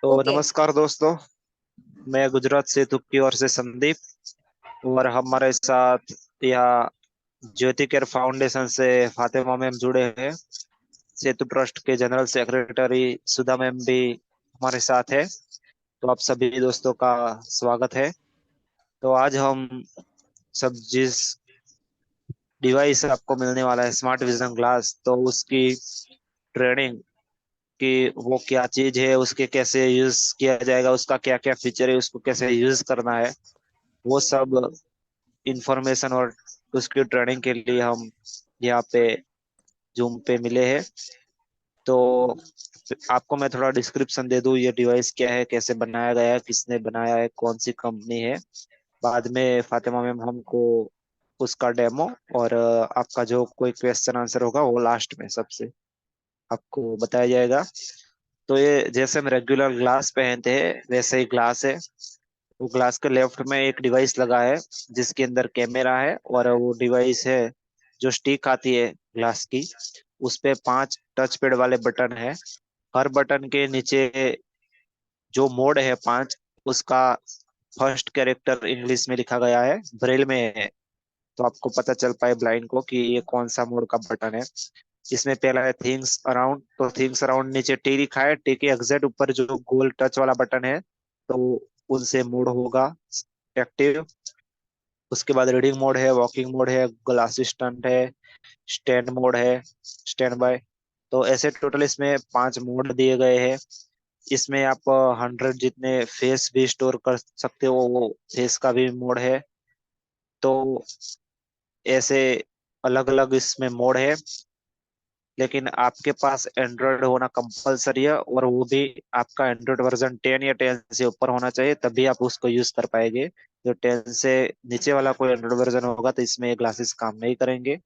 तो ओके। नमस्कार दोस्तों। मैं गुजरात सेतु की ओर से संदीप और हमारे साथ यहाँ ज्योति केयर फाउंडेशन से फातिमा मैम जुड़े हैं। सेतु ट्रस्ट के जनरल सेक्रेटरी सुधा मैम भी हमारे साथ है। तो आप सभी दोस्तों का स्वागत है। तो आज हम सब जिस डिवाइस आपको मिलने वाला है स्मार्ट विजन ग्लास, तो उसकी ट्रेनिंग कि वो क्या चीज है, उसके कैसे यूज किया जाएगा, उसका क्या क्या फीचर है, उसको कैसे यूज करना है, वो सब इंफॉर्मेशन और उसकी ट्रेनिंग के लिए हम यहाँ पे जूम पे मिले हैं। तो आपको मैं थोड़ा डिस्क्रिप्शन दे दूँ, ये डिवाइस क्या है, कैसे बनाया गया है, किसने बनाया है, कौन सी कंपनी है। बाद में फातिमा मैम हमको उसका डेमो और आपका जो कोई क्वेश्चन आंसर होगा वो लास्ट में सबसे आपको बताया जाएगा। तो ये जैसे हम रेगुलर ग्लास पहनते हैं वैसे ही ग्लास है। वो ग्लास के लेफ्ट में एक डिवाइस लगा है जिसके अंदर कैमरा है, और वो डिवाइस है जो स्टिक आती है ग्लास की, उस पे 5 टच पैड वाले बटन है। हर बटन के नीचे जो मोड है 5, उसका फर्स्ट कैरेक्टर इंग्लिश में लिखा गया है, ब्रेल में है। तो आपको पता चल पाए ब्लाइंड को कि ये कौन सा मोड का बटन है। इसमें पहला है थिंग्स अराउंड, तो थिंग्स अराउंड नीचे टी लिखा है, टी के एग्जैक्ट ऊपर जो गोल टच वाला बटन है, तो उनसे मोड होगा एक्टिव। उसके बाद रीडिंग मोड है, वॉकिंग मोड है, गूगल असिस्टेंट है, स्टैंड मोड है, स्टैंड बाय। तो ऐसे टोटल इसमें 5 मोड दिए गए हैं। इसमें आप 100 जितने फेस भी स्टोर कर सकते हो, वो फेस का भी मोड है। तो ऐसे अलग अलग इसमें मोड है। लेकिन आपके पास एंड्रॉयड होना कंपलसरी है, और वो भी आपका एंड्रॉयड वर्जन 10 या 10 से ऊपर होना चाहिए, तभी आप उसको यूज कर पाएंगे। जो 10 से नीचे वाला कोई एंड्रॉयड वर्जन होगा तो इसमें ये ग्लासेस काम नहीं करेंगे।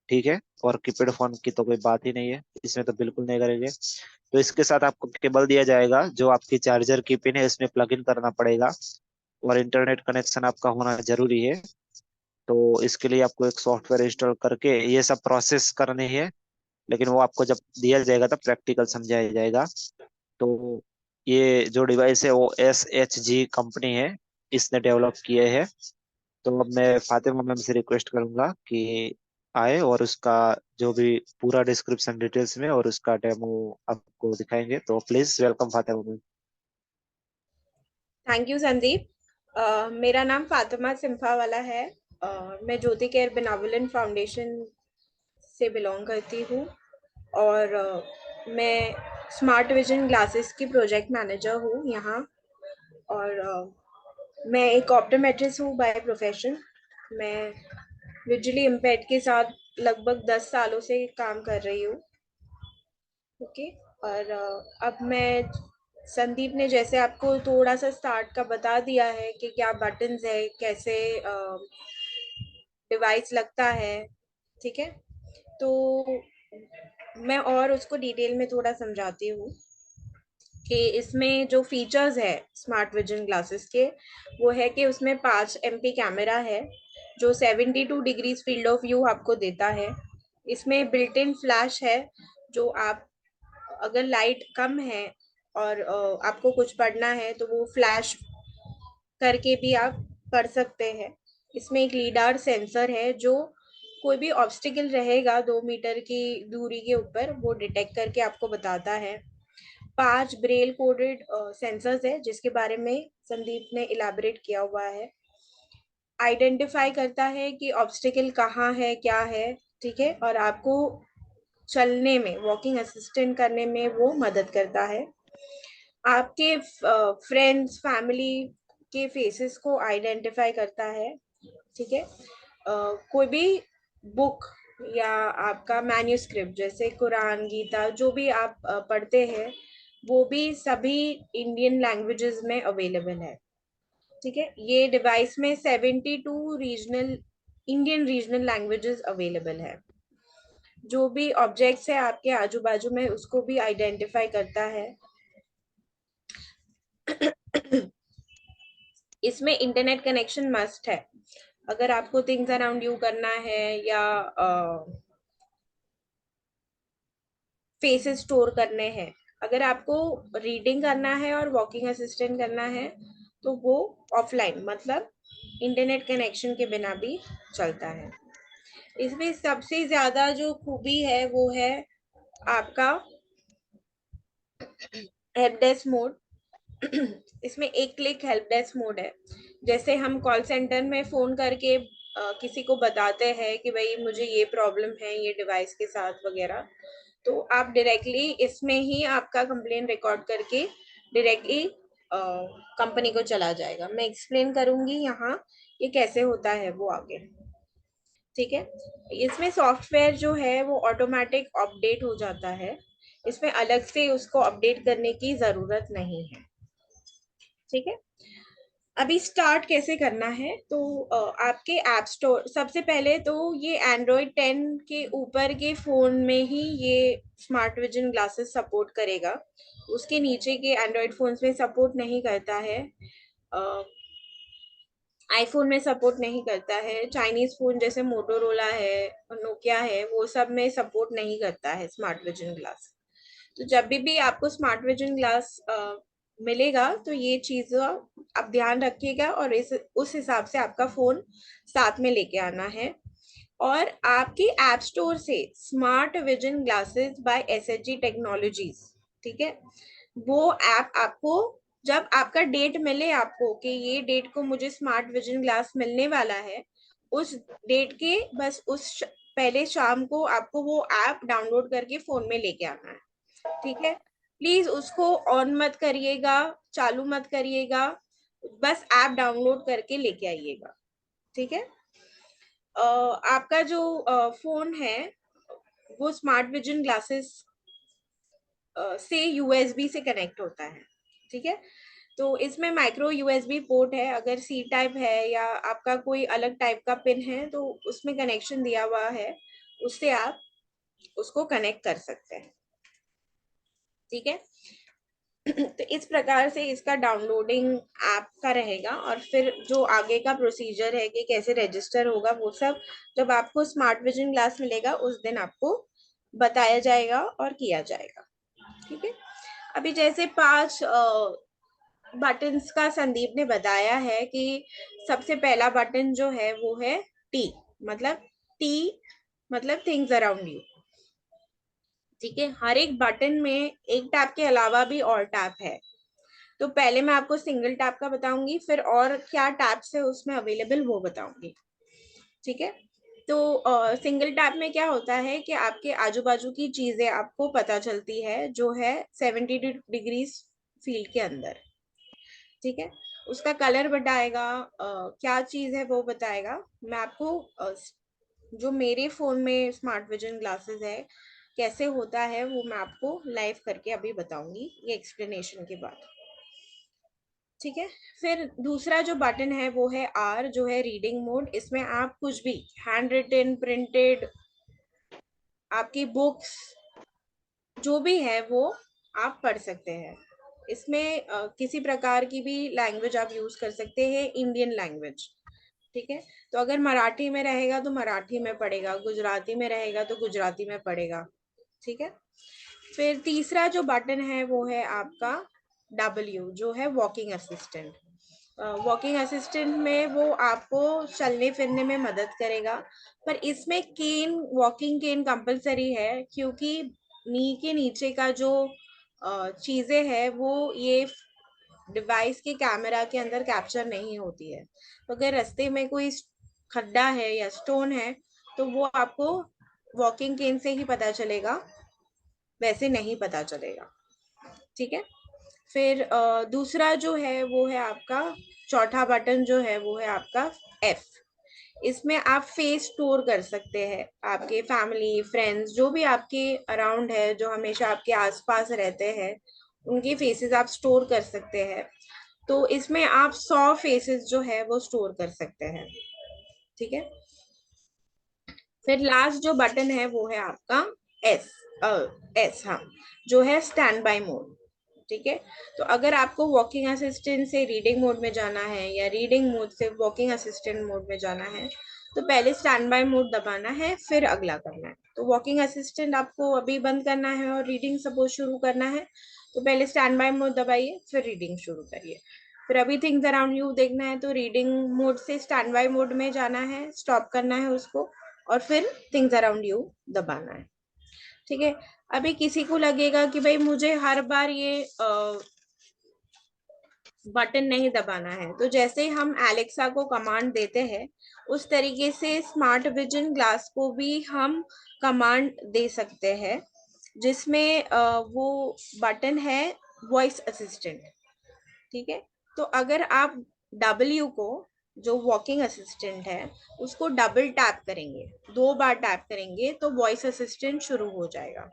ठीक है। और कीपैड फोन की तो कोई बात ही नहीं है, इसमें तो बिल्कुल नहीं करेंगे। तो इसके साथ आपको केबल दिया जाएगा जो आपकी चार्जर की पिन है इसमें प्लग इन करना पड़ेगा, और इंटरनेट कनेक्शन आपका होना जरूरी है। तो इसके लिए आपको एक सॉफ्टवेयर इंस्टॉल करके ये सब प्रोसेस करनी है। लेकिन वो आपको जब दिया जाएगा तब प्रैक्टिकल समझाया जाएगा। तो ये जो डिवाइस है वो SHG कंपनी है, इसने डेवलप किए हैं। तो अब मैं फातिमा मैम से रिक्वेस्ट करूंगा कि आए और उसका जो भी पूरा डिस्क्रिप्शन डिटेल्स में और उसका डेमो आपको दिखाएंगे। तो please welcome Fatima ma'am. Thank you Sandeep. मेरा नाम फातिमा सिम्फावाला है। मैं ज्योति केयर बेनावुलेंट फाउंडेशन से बिलोंग करती हूँ। और मैं स्मार्ट विजन ग्लासेस की प्रोजेक्ट मैनेजर हूँ यहाँ। और मैं एक ऑप्टोमेट्रिस्ट हूँ बाय प्रोफेशन। मैं विजुअली इम्पेयर्ड के साथ लगभग 10 सालों से काम कर रही हूँ। ओके। और अब मैं संदीप ने जैसे आपको थोड़ा सा स्टार्ट का बता दिया है कि क्या बटन्स है, कैसे डिवाइस लगता है। ठीक है। तो मैं और उसको डिटेल में थोड़ा समझाती हूँ कि इसमें जो फीचर्स है स्मार्ट विजन ग्लासेस के, वो है कि उसमें 5 MP कैमरा है जो 72 डिग्रीज फील्ड ऑफ व्यू आपको देता है। इसमें बिल्ट इन फ्लैश है, जो आप अगर लाइट कम है और आपको कुछ पढ़ना है तो वो फ्लैश करके भी आप पढ़ सकते हैं। इसमें एक लीडार सेंसर है जो कोई भी ऑब्स्टिकल रहेगा 2 मीटर की दूरी के ऊपर वो डिटेक्ट करके आपको बताता है। 5 ब्रेल कोडेड सेंसर्स है जिसके बारे में संदीप ने इलाबरेट किया हुआ है। आइडेंटिफाई करता है कि ऑब्स्टिकल कहाँ है, क्या है। ठीक है। और आपको चलने में, वॉकिंग असिस्टेंट करने में वो मदद करता है। आपके फ्रेंड्स फैमिली के फेसेस को आइडेंटिफाई करता है। ठीक है। कोई भी बुक या आपका मैन्यूस्क्रिप्ट जैसे कुरान, गीता, जो भी आप पढ़ते हैं, वो भी सभी इंडियन लैंग्वेजेस में अवेलेबल है। ठीक है। ये डिवाइस में 72 regional Indian regional languages available है। जो भी ऑब्जेक्ट्स है आपके आजू बाजू में उसको भी आइडेंटिफाई करता है। इसमें इंटरनेट कनेक्शन मस्ट है। अगर आपको थिंग्स अराउंड यू करना है या फेसेस स्टोर करने हैं, अगर आपको रीडिंग करना है और वॉकिंग असिस्टेंट करना है तो वो ऑफलाइन, मतलब इंटरनेट कनेक्शन के बिना भी चलता है। इसमें सबसे ज्यादा जो खूबी है वो है आपका हेल्प डेस्क मोड। इसमें एक क्लिक हेल्प डेस्क मोड है। जैसे हम कॉल सेंटर में फोन करके किसी को बताते हैं कि भाई मुझे ये प्रॉब्लम है ये डिवाइस के साथ वगैरह, तो आप डायरेक्टली इसमें ही आपका कंप्लेन रिकॉर्ड करके डायरेक्टली कंपनी को चला जाएगा। मैं एक्सप्लेन करूंगी यहाँ ये कैसे होता है वो आगे, ठीक है। इसमें सॉफ्टवेयर जो है वो ऑटोमेटिक अपडेट हो जाता है, इसमें अलग से उसको अपडेट करने की जरूरत नहीं है, ठीक है। अभी स्टार्ट कैसे करना है, तो आपके ऐप स्टोर, सबसे पहले तो ये एंड्रॉयड 10 के ऊपर के फोन में ही ये स्मार्ट विजन ग्लासेस सपोर्ट करेगा, उसके नीचे के एंड्रॉयड फोन्स में सपोर्ट नहीं करता है, आईफोन में सपोर्ट नहीं करता है, चाइनीज फोन जैसे मोटोरोला है और नोकिया है वो सब में सपोर्ट नहीं करता है स्मार्ट विजन ग्लास। तो जब भी आपको स्मार्ट विजन ग्लास मिलेगा तो ये चीज आप ध्यान रखिएगा और इस उस हिसाब से आपका फोन साथ में लेके आना है। और आपके ऐप स्टोर से smart vision glasses by SHG technologies, ठीक है, वो ऐप आपको जब आपका डेट मिले आपको कि ये डेट को मुझे स्मार्ट विजन ग्लास मिलने वाला है, उस डेट के बस पहले शाम को आपको वो ऐप डाउनलोड करके फोन में लेके आना है, ठीक है। प्लीज उसको ऑन मत करिएगा, चालू मत करिएगा, बस ऐप डाउनलोड करके लेके आइएगा, ठीक है। आपका जो फोन है वो स्मार्ट विजन ग्लासेस से यूएसबी से कनेक्ट होता है, ठीक है। तो इसमें माइक्रो यूएसबी पोर्ट है, अगर सी टाइप है या आपका कोई अलग टाइप का पिन है तो उसमें कनेक्शन दिया हुआ है, उससे आप उसको कनेक्ट कर सकते हैं, ठीक है। तो इस प्रकार से इसका डाउनलोडिंग ऐप का रहेगा और फिर जो आगे का प्रोसीजर है कि कैसे रजिस्टर होगा वो सब जब आपको स्मार्ट विजन ग्लास मिलेगा उस दिन आपको बताया जाएगा और किया जाएगा, ठीक है। अभी जैसे 5 बटन्स का संदीप ने बताया है कि सबसे पहला बटन जो है वो है टी, मतलब थिंग्स अराउंड यू, ठीक है। हर एक बटन में एक टैप के अलावा भी और टैप है, तो पहले मैं आपको सिंगल टैप का बताऊंगी, फिर और क्या टैप्स है उसमें अवेलेबल वो बताऊंगी, ठीक है। तो सिंगल टैप में क्या होता है कि आपके आजू बाजू की चीजें आपको पता चलती है जो है 72 डिग्री फील्ड के अंदर, ठीक है। उसका कलर बताएगा, क्या चीज है वो बताएगा। मैं आपको जो मेरे फोन में स्मार्ट विजन ग्लासेस है कैसे होता है वो मैं आपको लाइव करके अभी बताऊंगी ये एक्सप्लेनेशन के बाद, ठीक है। फिर दूसरा जो बटन है वो है आर, जो है रीडिंग मोड। इसमें आप कुछ भी हैंड रिटन, प्रिंटेड, आपकी बुक्स जो भी है वो आप पढ़ सकते हैं। इसमें किसी प्रकार की भी लैंग्वेज आप यूज कर सकते हैं, इंडियन लैंग्वेज, ठीक है। तो अगर मराठी में रहेगा तो मराठी में पढ़ेगा, गुजराती में रहेगा तो गुजराती में पढ़ेगा, ठीक है। फिर तीसरा जो बटन है वो है आपका डब्ल्यू, जो है वॉकिंग असिस्टेंट। वॉकिंग असिस्टेंट में वो आपको चलने फिरने में मदद करेगा, पर इसमें केन, वॉकिंग केन कंपलसरी है क्योंकि नी के नीचे का जो चीजें है वो ये डिवाइस के कैमरा के अंदर कैप्चर नहीं होती है। तो अगर रास्ते में कोई खड्डा है या स्टोन है तो वो आपको वॉकिंग केन से ही पता चलेगा, वैसे नहीं पता चलेगा, ठीक है। फिर दूसरा जो है वो है आपका चौथा बटन जो है वो है आपका एफ। इसमें आप फेस स्टोर कर सकते हैं, आपके फैमिली फ्रेंड्स जो भी आपके अराउंड है, जो हमेशा आपके आसपास रहते हैं, उनके फेसेस आप स्टोर कर सकते हैं। तो इसमें आप 100 फेसेस जो है वो स्टोर कर सकते हैं, ठीक है। फिर लास्ट जो बटन है वो है आपका एस, एस, हाँ, जो है स्टैंड बाय मोड, ठीक है। तो अगर आपको वॉकिंग असिस्टेंट से रीडिंग मोड में जाना है या रीडिंग मोड से वॉकिंग असिस्टेंट मोड में जाना है तो पहले स्टैंड बाय मोड दबाना है, फिर अगला करना है। तो वॉकिंग असिस्टेंट आपको अभी बंद करना है और रीडिंग सपोज शुरू करना है, तो पहले स्टैंड बाय मोड दबाइए, फिर रीडिंग शुरू करिए। फिर अभी थिंग्स अराउंड यू देखना है, तो रीडिंग मोड से स्टैंड बाय मोड में जाना है, स्टॉप करना है उसको, और फिर थिंग्स अराउंड यू दबाना है। ठीक है। अभी किसी को लगेगा कि भाई मुझे हर बार ये बटन नहीं दबाना है, तो जैसे हम एलेक्सा को कमांड देते हैं उस तरीके से स्मार्ट विजन ग्लास को भी हम कमांड दे सकते हैं, जिसमें वो बटन है वॉइस असिस्टेंट। ठीक है। तो अगर आप W को, जो वॉकिंग असिस्टेंट है, उसको डबल टैप करेंगे, 2 बार टैप करेंगे, तो वॉइस असिस्टेंट शुरू हो जाएगा।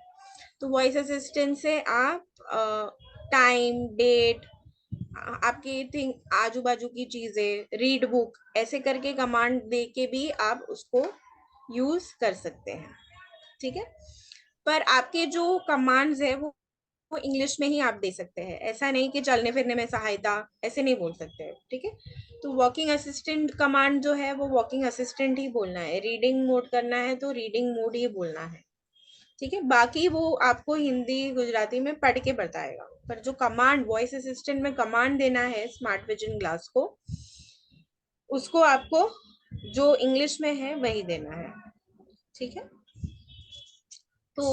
तो वॉइस असिस्टेंट से आप टाइम, डेट, आपकी थिंग, आजू बाजू की चीजें, रीड बुक, ऐसे करके कमांड दे के भी आप उसको यूज कर सकते हैं। ठीक है। पर आपके जो कमांड्स है वो इंग्लिश में ही आप दे सकते हैं, ऐसा नहीं कि चलने फिरने में सहायता, ऐसे नहीं बोल सकते हैं। ठीक है। तो वॉकिंग असिस्टेंट कमांड जो है वो वॉकिंग असिस्टेंट ही बोलना है, रीडिंग मोड करना है तो रीडिंग मोड ही बोलना है। ठीक है। बाकी वो आपको हिंदी गुजराती में पढ़ के बताएगा, पर जो कमांड वॉइस असिस्टेंट में कमांड देना है स्मार्ट विजन ग्लास को, उसको आपको जो इंग्लिश में है वही देना है। ठीक है। तो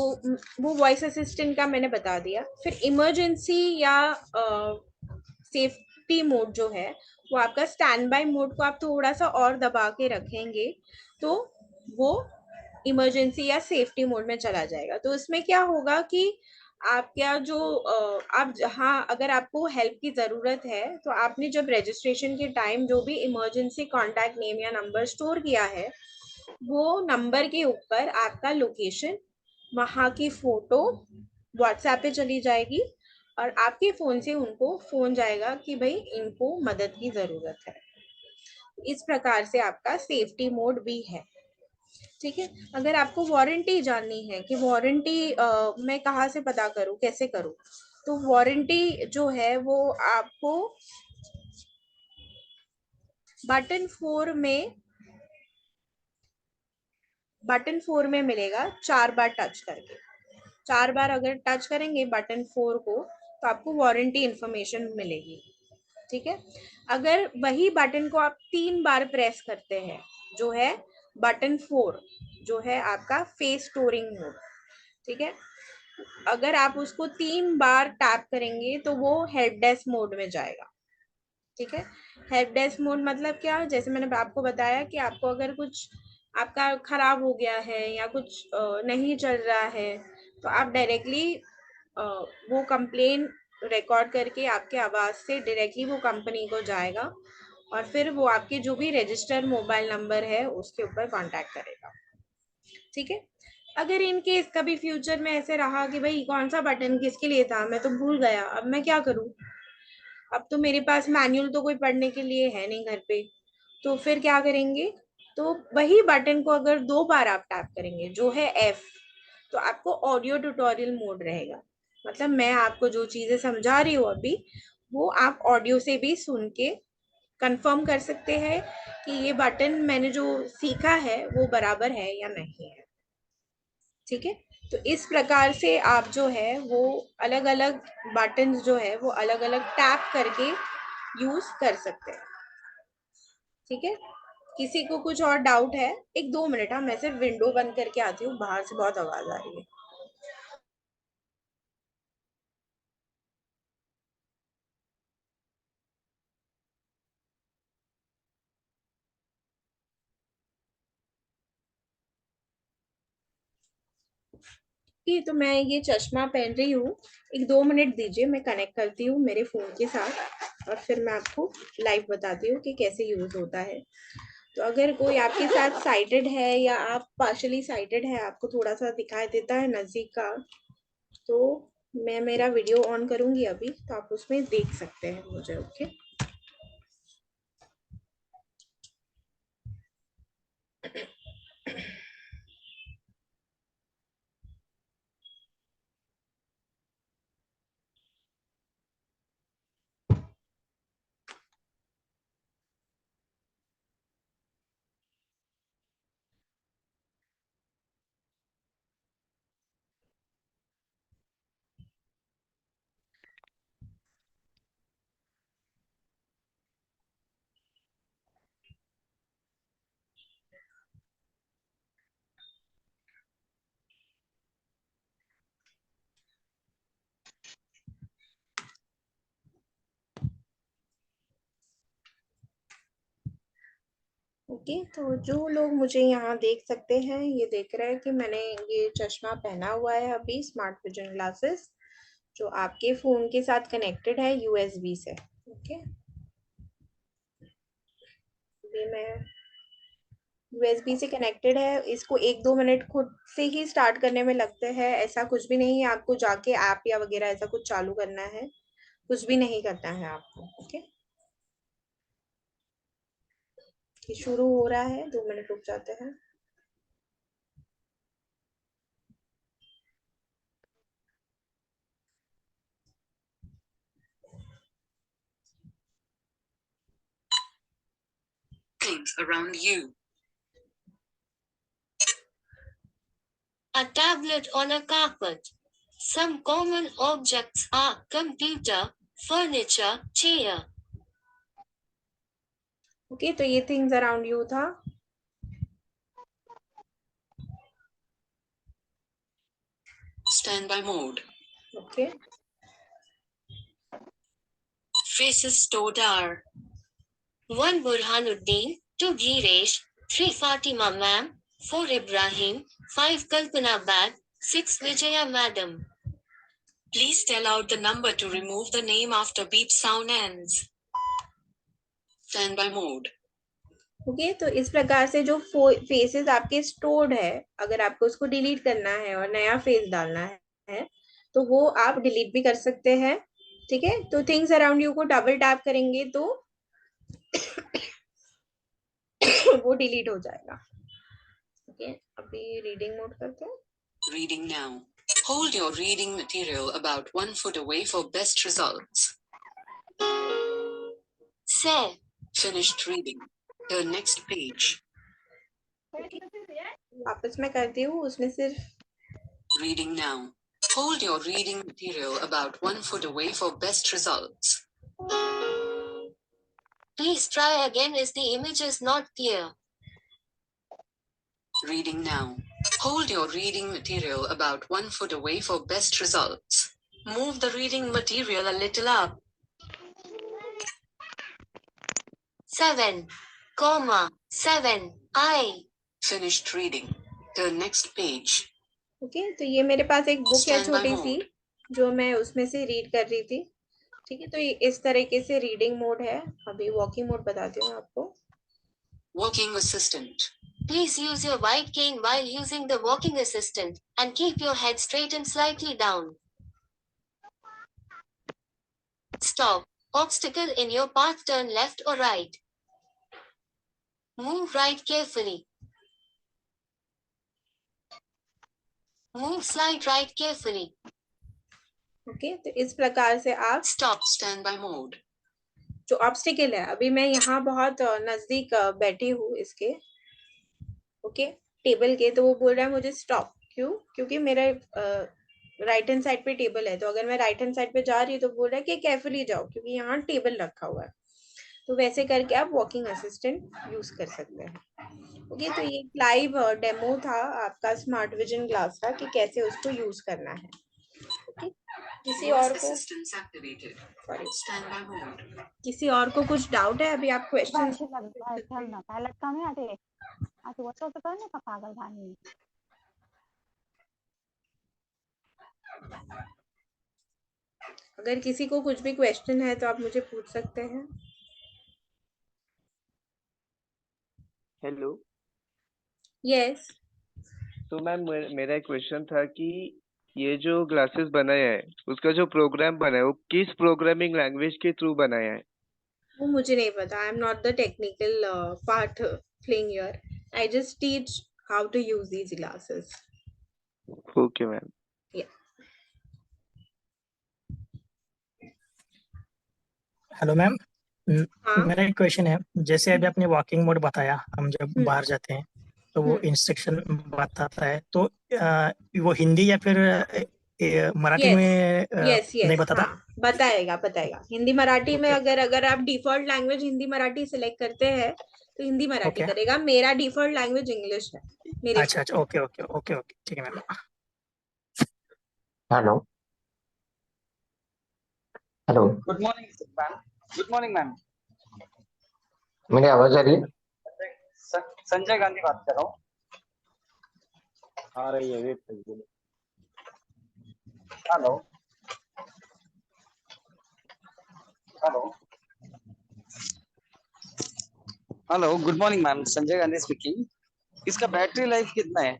वो वॉइस असिस्टेंट का मैंने बता दिया। फिर इमरजेंसी या सेफ्टी मोड जो है, वो आपका स्टैंड बाय मोड को आप थोड़ा सा और दबा के रखेंगे तो वो इमरजेंसी या सेफ्टी मोड में चला जाएगा। तो इसमें क्या होगा कि आप क्या जो आप जहाँ, अगर आपको हेल्प की ज़रूरत है, तो आपने जब रजिस्ट्रेशन के टाइम जो भी इमरजेंसी कॉन्टैक्ट नेम या नंबर स्टोर किया है, वो नंबर के ऊपर आपका लोकेशन, वहाँ की फोटो व्हाट्सएप पे चली जाएगी, और आपके फ़ोन से उनको फ़ोन जाएगा कि भाई इनको मदद की ज़रूरत है। इस प्रकार से आपका सेफ्टी मोड भी है। ठीक है। अगर आपको वारंटी जाननी है कि वारंटी मैं कहाँ से पता करूँ, कैसे करूँ, तो वारंटी जो है वो आपको बटन 4 में मिलेगा, 4 बार टच करके। 4 बार अगर टच करेंगे बटन 4 को, तो आपको वारंटी इंफॉर्मेशन मिलेगी। ठीक है। अगर वही बटन को आप 3 बार प्रेस करते हैं, जो है बटन 4, जो है आपका फेस स्टोरिंग मोड। ठीक है। अगर आप उसको 3 बार टैप करेंगे तो वो हेल्प डेस्क मोड में जाएगा। ठीक है। हेल्प डेस्क मोड मतलब क्या, जैसे मैंने आपको बताया कि आपको अगर कुछ आपका खराब हो गया है या कुछ नहीं चल रहा है, तो आप डायरेक्टली वो कंप्लेन रिकॉर्ड करके आपके आवाज़ से डायरेक्टली वो कंपनी को जाएगा, और फिर वो आपके जो भी रजिस्टर्ड मोबाइल नंबर है उसके ऊपर कांटेक्ट करेगा। ठीक है। अगर इन केस कभी फ्यूचर में ऐसे रहा कि भाई कौन सा बटन किसके लिए था, मैं तो भूल गया, अब मैं क्या करूं, अब तो मेरे पास मैनुअल तो कोई पढ़ने के लिए है नहीं घर पे, तो फिर क्या करेंगे, तो वही बटन को अगर 2 बार आप टैप करेंगे, जो है F, तो आपको ऑडियो ट्यूटोरियल मोड रहेगा। मतलब मैं आपको जो चीजें समझा रही हूँ अभी, वो आप ऑडियो से भी सुन के कंफर्म कर सकते हैं कि ये बटन मैंने जो सीखा है वो बराबर है या नहीं है। ठीक है। तो इस प्रकार से आप जो है वो अलग अलग बटन्स जो है वो अलग अलग टैप करके यूज कर सकते हैं। ठीक है। किसी को कुछ और डाउट है? 1-2 मिनट, हाँ, मैं सिर्फ विंडो बंद करके आती हूँ, बाहर से बहुत आवाज आ रही है। ठीक, तो मैं ये चश्मा पहन रही हूँ, 1-2 मिनट दीजिए, मैं कनेक्ट करती हूँ मेरे फोन के साथ, और फिर मैं आपको लाइव बताती हूँ कि कैसे यूज होता है। तो अगर कोई आपके साथ साइटेड है या आप पार्शली साइटेड है, आपको थोड़ा सा दिखाई देता है नजदीक का, तो मैं मेरा वीडियो ऑन करूंगी अभी, तो आप उसमें देख सकते हैं मुझे। ओके। ओके, तो जो लोग मुझे यहाँ देख सकते हैं, ये देख रहे हैं कि मैंने ये चश्मा पहना हुआ है अभी, स्मार्ट विजन ग्लासेस, जो आपके फोन के साथ कनेक्टेड है यूएसबी से। ओके, अभी मैं यूएसबी से कनेक्टेड है, इसको 1-2 मिनट खुद से ही स्टार्ट करने में लगते हैं, ऐसा कुछ भी नहीं है आपको जाके ऐप या वगैरह ऐसा कुछ चालू करना है, कुछ भी नहीं करना है आपको। ओके, ये शुरू हो रहा है, 2 मिनट रुक जाते हैं। Things around you. A tablet on a carpet. Some common objects are computer, furniture, chair. Okay, तो ये थिंग्स अराउंड यू था। Standby mode. Okay, Faces stored are 1 Burhanuddin, 2 Giresh, 3 Fatima ma'am, 4 Ibrahim, 5 Kalpana bag, 6 Vijaya madam. Please tell out the number to remove the name after beep sound ends. Standby mode. Okay, तो इस प्रकार से जो faces आपके stored है, अगर आपको उसको डिलीट करना है और नया फेस डालना है तो वो आप डिलीट भी कर सकते हैं। ठीक है, तो थिंग्स अराउंड यू को डबल टैप करेंगे तो वो डिलीट हो जाएगा। ओके, अभी रीडिंग मोड करते हैं। Reading now. Hold your reading material about 1 foot away for best results. Say. Finished reading. The next page. वापस मैं करती हूँ, उसमें सिर्फ Reading now. Hold your reading material about 1 foot away for best results. Please try again as the image is not clear. Reading now. Hold your reading material about 1 foot away for best results. Move the reading material a little up. 7, 7, I. Finished reading. The next page. Okay, तो ये मेरे पास एक book है Stand by छोटी सी, mode. जो मैं उसमें से रीड कर रही थी। ठीक है, तो ये इस तरीके से रीडिंग मोड है। अभी वॉकिंग मोड बताती हूँ आपको। Walking assistant. Please use your right cane while using the walking assistant and keep your head straight and slightly down. Stop. Obstacle in your path, turn left or right. Move right carefully. Move slide right carefully. Okay, तो इस प्रकार से आप Stop. Standby mode. जो obstacle है, अभी मैं यहाँ बहुत नजदीक बैठी हूँ इसके, ओके, टेबल के, तो वो बोल रहा है मुझे स्टॉप। क्यों? क्योंकि मेरा राइट हैंड साइड पे टेबल है, तो अगर मैं राइट हैंड साइड पे जा रही हूँ तो बोल रहा है कि केयरफुली जाओ, क्योंकि यहाँ टेबल रखा हुआ है। तो वैसे करके आप वॉकिंग असिस्टेंट यूज कर सकते हैं। ओके, तो ये लाइव डेमो था आपका स्मार्ट विजन ग्लास का, कि कैसे उसको यूज करना है। ओके, किसी और को किसी और को कुछ डाउट है? अभी आप क्वेश्चन अगर किसी को कुछ भी क्वेश्चन है तो आप मुझे पूछ सकते हैं। हेलो। यस, तो मैम मेरा एक क्वेश्चन था कि ये जो ग्लासेस बनाया है उसका जो प्रोग्राम बना है वो किस प्रोग्रामिंग लैंग्वेज के थ्रू बनाया है? वो मुझे नहीं पता। I am not the technical part playing here. I just teach how to use these glasses. Okay ma'am. Hello ma'am, हाँ, मेरा एक क्वेश्चन है। जैसे अभी आपने वॉकिंग मोड बताया, हम जब बाहर जाते हैं तो वो इंस्ट्रक्शन बताता है, तो वो हिंदी या फिर मराठी यस में यस नहीं यस, बताता? हाँ, बताएगा बताएगा। हिंदी मराठी में ओके अगर आप default language Hindi Marathi select करते हैं तो हिंदी मराठी ओके। करेगा। मेरा डिफॉल्ट लैंग्वेज इंग्लिश है मेरे अच्छा अच्छा, ओके ओके ओके ओके, ठीक है ma'am. Hello hello, good morning ma'am. Good morning ma'am. मेरी आवाज आ रही है? संजय गांधी बात कर रहा हूँ। आ रही है, वेट करिए। Hello hello hello, good morning ma'am, Sanjay Gandhi speaking. इसका बैटरी लाइफ कितना है?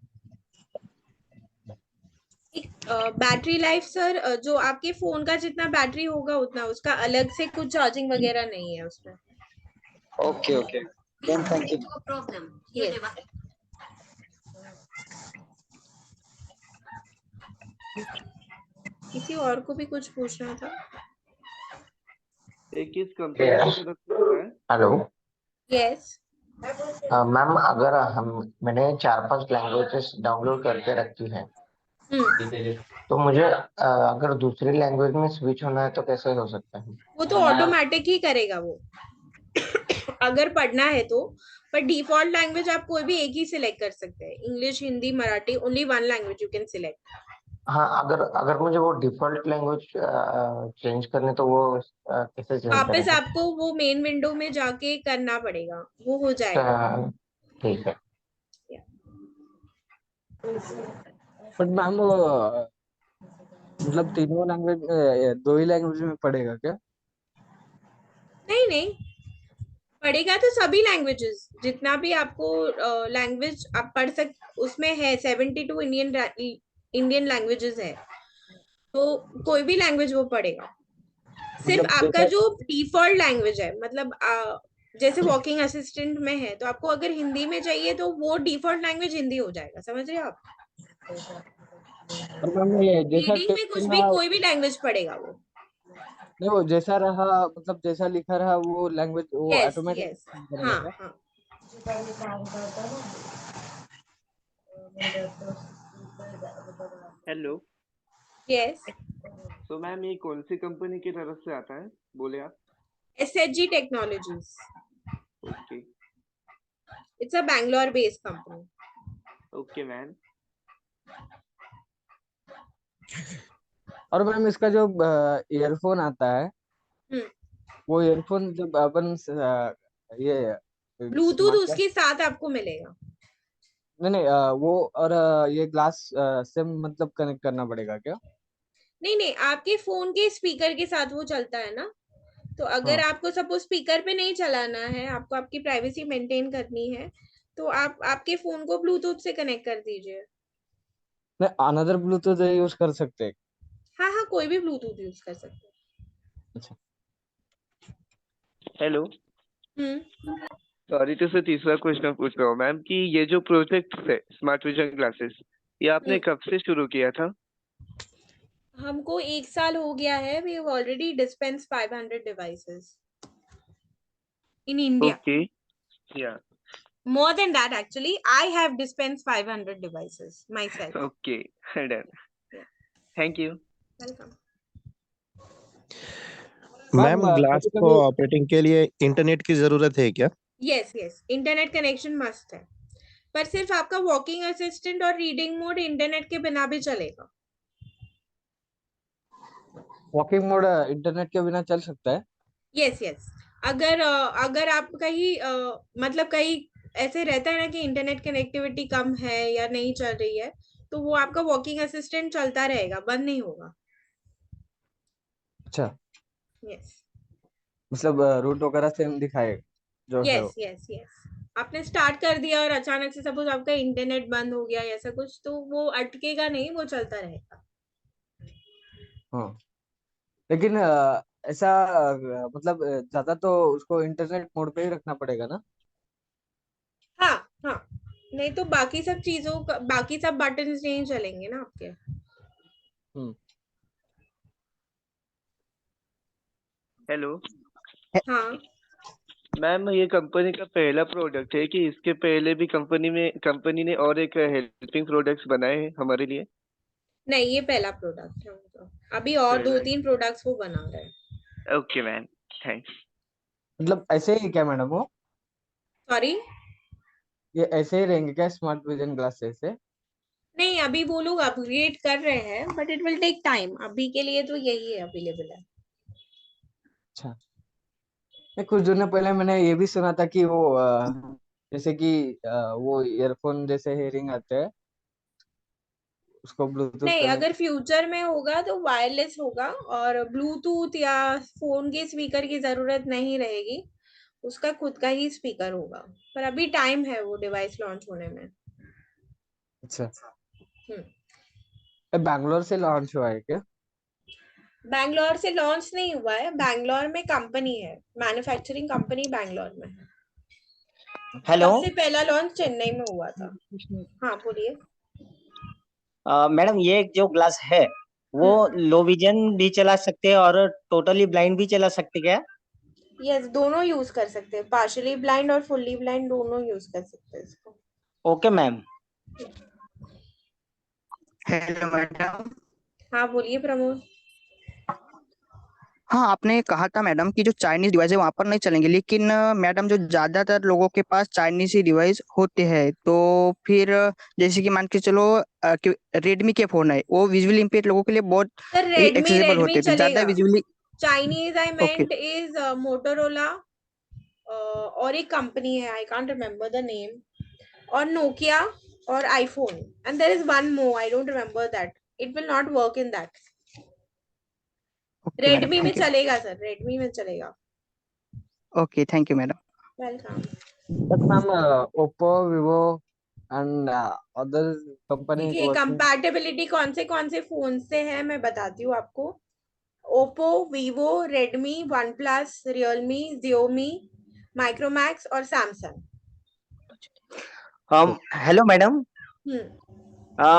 बैटरी लाइफ सर, जो आपके फोन का जितना बैटरी होगा उतना, उसका अलग से कुछ चार्जिंग वगैरह नहीं है उसमें। Okay okay, then thank you. No problem. Yes. किसी और को भी कुछ पूछना था? ये किस कंपनी की तरफ से होता है? Hello yes. मैम, अगर मैंने 4-5 लैंग्वेजेस डाउनलोड करके रखी है, तो मुझे अगर दूसरी लैंग्वेज में स्विच होना है तो कैसे हो सकता है? वो तो ऑटोमेटिक ही करेगा वो। अगर पढ़ना है तो, पर डिफॉल्ट लैंग्वेज आप कोई भी एक ही सिलेक्ट कर सकते हैं। English, Hindi, Marathi, only one language you can select. हाँ, अगर मुझे वो डिफॉल्ट लैंग्वेज चेंज करने, तो वो कैसे चेंज वापस करेंगे? आपको वो मेन विंडो में जाके करना पड़ेगा, वो हो जाएगा। ठीक है। बट मैम वो मतलब तीनों लैंग्वेज, दो ही लैंग्वेज में पढ़ेगा क्या? नहीं नहीं, पढ़ेगा तो सभी लैंग्वेजेस, जितना भी आपको लैंग्वेज आप पढ़ उसमें है 72 इंडियन लैंग्वेजेस है, तो कोई भी लैंग्वेज वो पढ़ेगा। सिर्फ मतलब आपका जैसे जो डिफॉल्ट लैंग्वेज है, मतलब जैसे वॉकिंग असिस्टेंट में है, तो आपको अगर हिंदी में चाहिए तो वो डिफॉल्ट लैंग्वेज हिंदी हो जाएगा, समझ रहे हो आप? और मैम ये जैसा रीडिंग में कुछ टेक्स्ट भी, रहा, कोई भी लैंग्वेज पढ़ेगा वो। नहीं वो जैसा रहा, मतलब जैसा लिखा रहा वो लैंग्वेज वो यस ऑटोमेटिक यस, करेगा हाँ क्या? हाँ। हेलो, यस, तो मैम ये कौन सी कंपनी की तरफ से आता है, बोले आप? SHG technologies. Okay it's a Bangalore based company. Okay ma'am. और मैम इसका जो ईयरफोन आता है, वो ईयरफोन जब अपन ये ब्लूटूथ स्मार्ट उसके साथ आपको मिलेगा। नहीं नहीं, वो और ये ग्लास से मतलब कनेक्ट करना पड़ेगा क्या? नहीं नहीं, आपके फोन के स्पीकर के साथ वो चलता है ना। तो अगर हाँ, आपको सपोज स्पीकर पे नहीं चलाना है, आपको आपकी प्राइवेसी मेंटेन करनी है, तो आप आपके फोन को ब्लूटूथ से कनेक्ट कर दीजिए। नहीं अनदर ब्लूटूथ यूज कर सकते हैं? हाँ हाँ, कोई भी ब्लूटूथ यूज कर सकते अच्छा। हेलो, हैं। सॉरी तो से तीसरा क्वेश्चन पूछ रहा हूँ मैम कि ये जो प्रोजेक्ट है स्मार्ट विजन ग्लासेस, ये आपने कब से शुरू किया था? हमको 1 साल हो गया है। We have already dispense 500 devices in India. Okay या More than that, actually, I have dispensed 500 devices myself. Okay done, Yeah. Thank you. Welcome. Ma'am, glass कभी को कभी ऑपरेटिंग के लिए इंटरनेट की जरूरत है क्या? Yes, yes. Internet connection must है, पर सिर्फ आपका वॉकिंग असिस्टेंट और रीडिंग मोड इंटरनेट के बिना भी चलेगा। वॉकिंग मोड इंटरनेट के बिना चल सकता है? Yes yes. अगर आप कहीं मतलब कहीं ऐसे रहता है ना कि इंटरनेट कनेक्टिविटी कम है या नहीं चल रही है, तो वो आपका वॉकिंग असिस्टेंट चलता रहेगा, बंद नहीं होगा। अच्छा, यस मतलब रूट वगैरह सेम दिखाएगा जो है यस वो? Yes yes. आपने स्टार्ट कर दिया और अचानक से सपोज आपका इंटरनेट बंद हो गया, ऐसा कुछ, तो वो अटकेगा नहीं, वो चलता रहेगा। हाँ, लेकिन ऐसा मतलब ज्यादा तो उसको इंटरनेट मोड पे ही रखना पड़ेगा ना? हाँ हाँ, नहीं तो बाकी सब चीजों का, बाकी सब बटन्स नहीं चलेंगे ना आपके। हम्म। हेलो हाँ मैम, ये कंपनी का पहला प्रोडक्ट है कि इसके पहले भी कंपनी ने और एक हेल्पिंग प्रोडक्ट्स बनाए हैं हमारे लिए? नहीं, ये पहला प्रोडक्ट है उनका। अभी और पहला 2-3 प्रोडक्ट्स वो बना रहे हैं। Okay ma'am, thanks. मतलब ऐसे ही क्या मैडम वो? सॉरी? ये ऐसे ही रहेंगे क्या स्मार्ट विजन ग्लासेस से? नहीं, अभी वो लोग अपग्रेड कर रहे हैं, but it will take time. अभी के लिए तो यही है, अवेलेबल है। अच्छा। नहीं, कुछ दिनों पहले मैंने ये भी सुना था कि वो जैसे कि वो ईयरफोन जैसे हेयरिंग आते हैं, उसको ब्लूटूथ नहीं, कनेक्ट। अगर फ्यूचर में होगा तो वायरलेस होगा और ब्लूटूथ या फोन के स्पीकर की जरूरत नहीं रहेगी, उसका खुद का ही स्पीकर होगा। पर अभी टाइम है वो डिवाइस लॉन्च होने में। अच्छा, हम्म। बैंगलोर से लॉन्च हुआ है क्या? बैंगलोर से लॉन्च नहीं हुआ है, बैंगलोर में कंपनी है, मैन्युफैक्चरिंग कंपनी बैंगलोर में है। हेलो सबसे पहला लॉन्च चेन्नई में हुआ था। हाँ बोलिए। मैडम, ये जो ग्लास है वो लो विजन भी चला सकते हैं और टोटली ब्लाइंड भी चला सकते क्या? यस, दोनों यूज कर सकते हैं, पार्शियली ब्लाइंड और फुल्ली ब्लाइंड दोनों यूज कर सकते हैं इसको। Okay ma'am. Hello madam. हाँ बोलिए प्रमोद। हाँ, आपने कहा था मैडम कि जो चाइनीज डिवाइस है वहां पर नहीं चलेंगे, लेकिन मैडम जो ज्यादातर लोगों के पास चाइनीज ही डिवाइस होते हैं, तो फिर जैसे कि मान के चलो कि रेडमी के फोन है, वो विजुअली इम्पेयर्ड लोगों के लिए बहुत सर ही रेडमी एक्सेसिबल रेडमी होते हैं, तो ज्यादा चलेगा। विजुअली। Chinese I okay. मेंट इज मोटोरोला, और एक कंपनी है, I can't remember the name, और नोकिया और iPhone, and there is one more, I don't remember that. It will not work in that. Okay madam, Redmi में thank you. चलेगा sir, Redmi में चलेगा। Okay, thank you madam. Welcome. But ma'am Oppo, Vivo and other company देखिए working. Compatibility कौन से phone से है मैं बताती हूँ आपको। Oppo, Vivo, Redmi, OnePlus, Realme, Xiaomi, Micromax और सैमसंग। हेलो मैडम,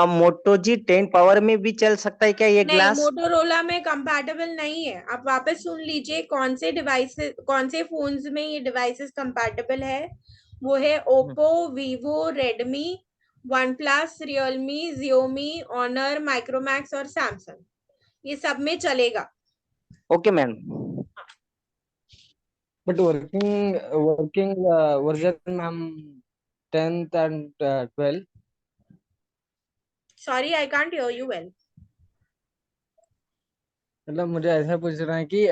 मोटो जी 10 पावर में भी चल सकता है क्या ये नहीं, ग्लास? मोटोरोला में कंपैटिबल नहीं है। आप वापस सुन लीजिए, कौन से डिवाइसेस, कौन से फोन्स में ये डिवाइसेस कंपैटिबल है। वो है Oppo, Vivo, Redmi, OnePlus, Realme, Xiaomi, Honor, Micromax और सैमसंग, ये सब में चलेगा। Okay ma'am. But working version ma'am 10th and 12th। Sorry, I can't hear you well. मतलब मुझे ऐसा पूछना है कि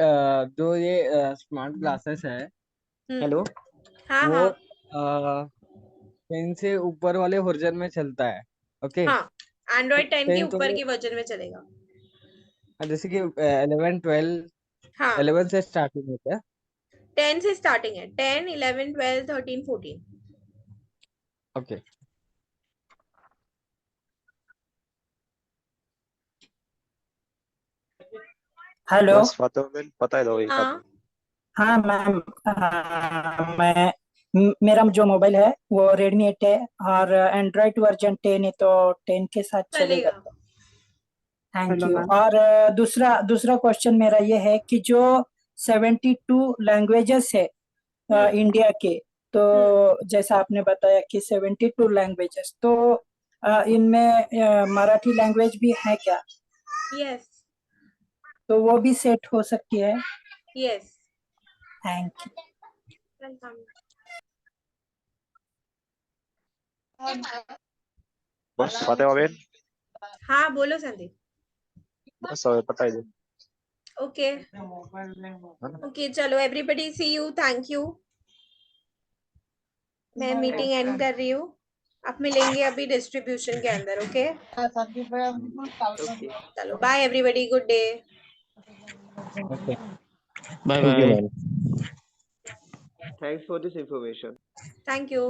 जो ये स्मार्ट ग्लासेस है, हेलो, हाँ वो हाँ 10 से ऊपर वाले वर्जन में चलता है। ओके। हाँ, एंड्रॉइड 10 के 10 ऊपर के वर्जन में चलेगा। जैसे कि 11 12 हाँ 11 से स्टार्टिंग होता है। 10 से स्टार्टिंग है, 10 11 12 13 14। ओके। हेलो। बस फातिमा बता दो एक आध। हाँ मैम, मेरा जो मोबाइल है वो रेडमी 8 है और एंड्रॉइड वर्जन 10 है, तो 10 के साथ चलेगा। चलेगा। Thank hello you. मैम। और दूसरा दूसरा क्वेश्चन मेरा ये है कि जो 72 लैंग्वेजेस है इंडिया के, तो जैसा आपने बताया कि 72 लैंग्वेजेस, तो इनमें मराठी लैंग्वेज भी है क्या? यस तो वो भी सेट हो सकती है? यस। Thank you. वेलकम। बस फातिमा बेन, हाँ बोलो संदीप। बस अब बता दो। ओके ओके, चलो everybody, see you, thank you. मैं मीटिंग एंड कर रही हूँ। आप मिलेंगे अभी डिस्ट्रीब्यूशन के अंदर। ओके चलो, bye everybody, good day. Okay, bye thank you bye. Ma'am. Thanks for this information. Thank you.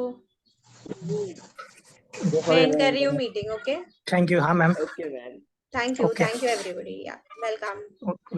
go for मैं your एंड कर रही हूँ मीटिंग। Okay, thank you. हाँ ma'am. Okay ma'am. Thank you okay. Everybody, yeah welcome.